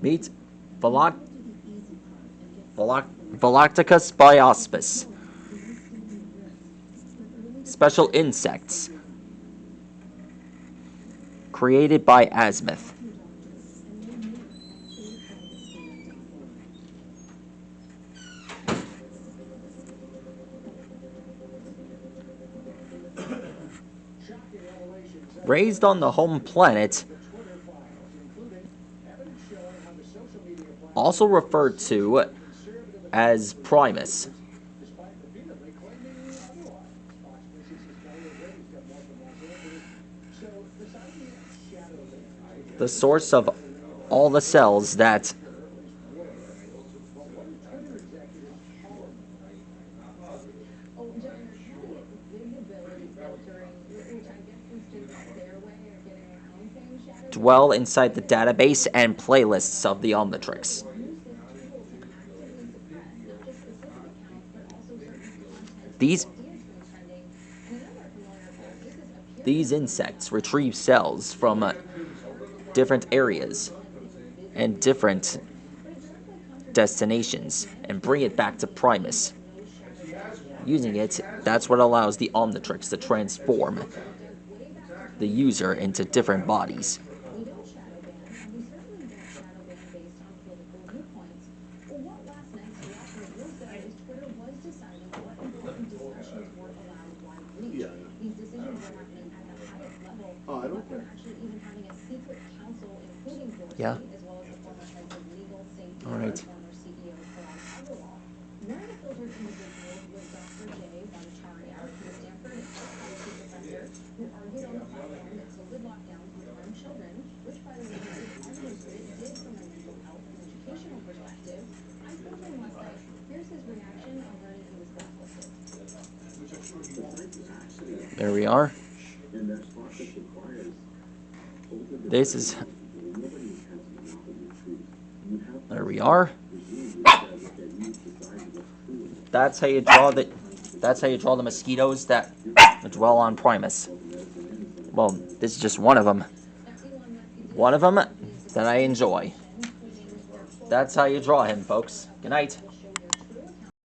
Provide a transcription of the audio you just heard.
Meet Volaticus biopsis. Special insects. Created by Azimuth. Raised on the home planet, also referred to as Primus. The source of all the cells that dwell inside the database and playlists of the Omnitrix. These insects retrieve cells from different areas and different destinations and bring it back to Primus. Using it, that's what allows the Omnitrix to transform the user into different bodies. Yeah. All right. There we are. There we are. That's how you draw the mosquitoes that dwell on Primus. Well, this is just one of them. One of them that I enjoy. That's how you draw him, folks. Good night.